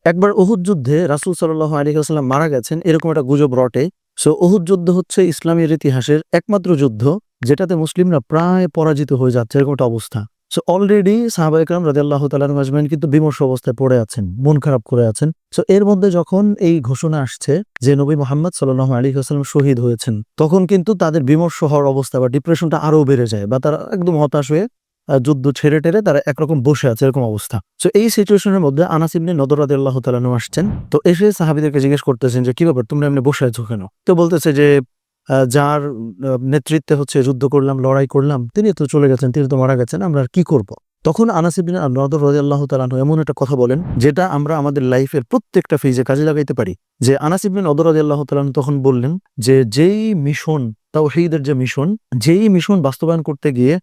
একবার উহুদ যুদ্ধে রাসূল সাল্লাল্লাহু আলাইহি ওয়াসাল্লাম মারা গেছেন এরকম একটা গুজব রটে। সো উহুদ যুদ্ধ হচ্ছে ইসলামের ইতিহাসের একমাত্র যুদ্ধ যেটাতে মুসলিমরা প্রায় পরাজিত হয়ে যাচ্ছে এরকম একটা অবস্থা। সো অলরেডি সাহাবায়ে কেরাম রাদিয়াল্লাহু তাআলা আনহুম আজমাইন কিন্তু বিমর্ষ অবস্থায় পড়ে আছেন, মন খারাপ করে আছেন। সো এর মধ্যে যখন এই ঘোষণা আসছে যে নবী মুহাম্মদ সাল্লাল্লাহু আলাইহি ওয়াসাল্লাম শহীদ হয়েছেন, তখন কিন্তু তাদের বিমর্ষ হওয়ার অবস্থা বা ডিপ্রেশনটা আরো বেড়ে যায় বা তারা একদম হতাশ হয়ে যুদ্ধ ছেড়ে টেরে তারা একরকম বসে আছে এরকম অবস্থা। সো এই সিচুয়েশনের মধ্যে আনাস ইবনে নদর রাদিয়াল্লাহু তাআলা আনহু আসছেন। তো এসে সাহাবীদেরকে জিজ্ঞেস করতেছেন যে, "কি ব্যাপার তোমরা এমনি বসে আছো কেন?" তো বলতেছে যে, যার নেতৃত্বে হচ্ছে যুদ্ধ করলাম, লড়াই করলাম, তিনি তো চলে গেছেন, তিনি তো মারা গেছেন, আমরা আর কি করব? তখন আনাস ইবনে নদর রাদিয়াল্লাহু তাআলা আনহু এমন একটা কথা বলেন যেটা আমরা আমাদের লাইফের প্রত্যেকটা ফেজে কাজে লাগাইতে পারি। যে আনাস ইবনে নদর রাদিয়াল্লাহু তাআলা আনহু তখন বললেন যে, "যেই মিশন তাওহীদের যে মিশন, যেই মিশন বাস্তবায়ন করতে গিয়ে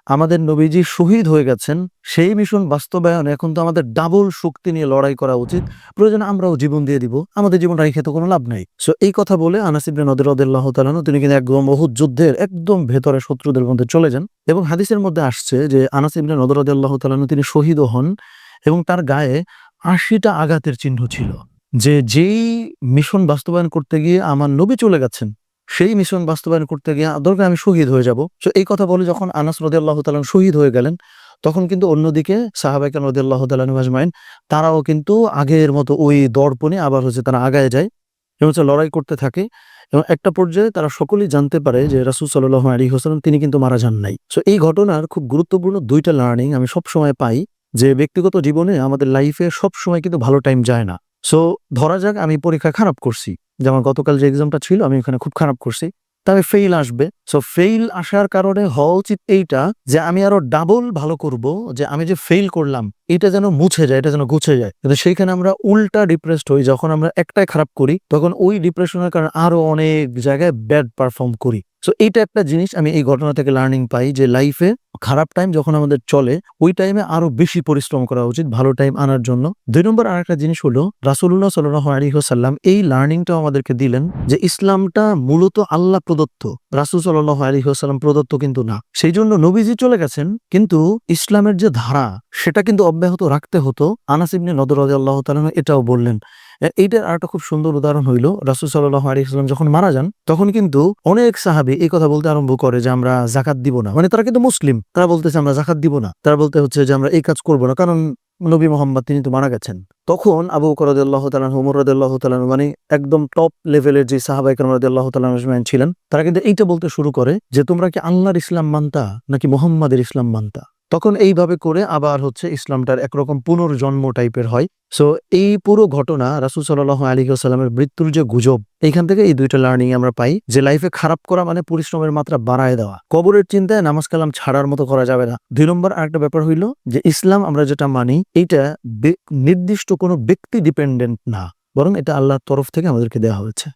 আমাদের নবীজি শহীদ হয়ে গেছেন, সেই মিশন বাস্তবায়নে এখন তো আমাদের ডাবল শক্তি নিয়ে লড়াই করা উচিত। প্রয়োজনে আমরাও জীবন দিয়ে দিব। আমাদের জীবন রাইখে তো কোনো লাভ নাই।" সো এই কথা বলে আনাস ইবনে নদর রাদিয়াল্লাহু তাআলা আনহু তিনি কিন্তু একদম উহুদ যুদ্ধের একদম ভেতরে শত্রুদের মধ্যে চলে যান এবং হাদিসের মধ্যে আসছে যে আনাস ইবনে নদর রাদিয়াল্লাহু তাআলা আনহু তিনি শহীদও হন এবং তার গায়ে ৮০ টা আঘাতের চিহ্ন ছিল। যেই মিশন বাস্তবায়ন করতে গিয়ে আমার নবী চলে গেছেন, সেই মিশন বাস্তবায়ন করতে গিয়ে দরকার আমি শহীদ হয়ে যাব। সো এই কথা বলে যখন আনাস রাদিয়াল্লাহু তাআলা আনহু শহীদ হয়ে গেলেন, তখন কিন্তু অন্যদিকে সাহাবায়ে কেরাম রাদিয়াল্লাহু তাআলা আনহুম আজমাইন তারাও কিন্তু আগের মতো ওই দর্পণে আবার হচ্ছে তারা আগায় যায় এবং হচ্ছে লড়াই করতে থাকে এবং একটা পর্যায়ে তারা সকলেই জানতে পারে যে রাসূল সাল্লাল্লাহু আলাইহি ওয়াসাল্লাম তিনি কিন্তু মারা যান নাই। সো এই ঘটনার খুব গুরুত্বপূর্ণ ২ টা লার্নিং আমি সবসময় পাই যে ব্যক্তিগত জীবনে আমাদের লাইফে সবসময় কিন্তু ভালো টাইম যায় না। সো ধরা যাক আমি পরীক্ষায় খারাপ করছি। যেমন গতকাল যে এক্সামটা ছিল আমি ওখানে খুব খারাপ করছি। তবে ফেইল আসবে। সো ফেইল আসার কারণে হওয়া উচিত এইটা যে আমি আরো ডাবল ভালো করব, যে আমি যে ফেইল করলাম এটা যেন মুছে যায়, এটা যেন গুছে যায়। কিন্তু সেইখানে আমরা উল্টা ডিপ্রেসড হই। যখন আমরা একটাই খারাপ করি তখন ওই ডিপ্রেশনের কারণে আরো অনেক জায়গায় ব্যাড পারফর্ম করি। সো এইটা একটা জিনিস আমি এই ঘটনা থেকে লার্নিং পাই যে লাইফে খারাপ টাইম যখন আমাদের চলে ওই টাইমে আরো বেশি পরিশ্রম করা উচিত ভালো টাইম আনার জন্য। ২ নম্বর আরেকটা জিনিস হলো রাসূলুল্লাহ সাল্লাল্লাহু আলাইহি ওয়াসাল্লাম এই লার্নিংটাও আমাদেরকে দিলেন যে ইসলামটা মূলত আল্লাহ প্রদত্ত। রাসূল সাল্লাল্লাহু আলাইহি ওয়াসাল্লাম প্রদত্ত কিন্তু না। সেইজন্য নবীজি চলে গেছেন কিন্তু ইসলামের যে ধারা সেটা কিন্তু অব্যাহত রাখতে হতো। আনাস ইবনে নদর রাদিয়াল্লাহু তাআলা আনহু এটাও বললেন। এইটার আরেকটা খুব সুন্দর উদাহরণ হইল রাসূল সাল্লাল্লাহু আলাইহি ওয়াসাল্লাম যখন মারা যান তখন কিন্তু অনেক সাহাবী এই কথা বলতে আরম্ভ করে যে আমরা যাকাত দিব না। মানে তারা কিন্তু মুসলিম। তারা বলতেছে আমরা যাকাত দিব না। তারা বলতে হচ্ছে যে আমরা এই কাজ করব না। কারণ নবী মুহাম্মদ তিনি তো মারা গেছেন। তখন আবু বকর রাদিয়াল্লাহু তাআলা আনহু, ওমর রাদিয়াল্লাহু তাআলা আনহু মানে একদম টপ লেভেলের যে সাহাবায়ে কেরাম রাদিয়াল্লাহু তাআলা আজমাইন ছিলেন, তারা কিন্তু এইটা বলতে শুরু করে যে তোমরা কি আল্লাহর ইসলাম মানতা নাকি মুহাম্মাদের ইসলাম মানতা? তখন এইভাবে করে আবার হচ্ছে ইসলামটার একরকম পুনর্জন্ম টাইপের হয়। সো এই পুরো ঘটনা রাসূল সাল্লাল্লাহু আলাইহি ওয়াসাল্লামের মৃত্যুর যে গুজব, এইখান থেকে এই ২ টা লার্নিং আমরা পাই যে লাইফে খারাপ করা মানে পরিশ্রমের মাত্রা বাড়ায় দেওয়া। কবরের চিন্তায় নামাজ কালাম ছাড়ার মতো করা যাবে না। ২ নম্বর আরেকটা ব্যাপার হইল যে ইসলাম আমরা যেটা মানি এইটা নির্দিষ্ট কোনো ব্যক্তি ডিপেন্ডেন্ট না। বরং এটা আল্লাহর তরফ থেকে আমাদেরকে দেয়া হয়েছে।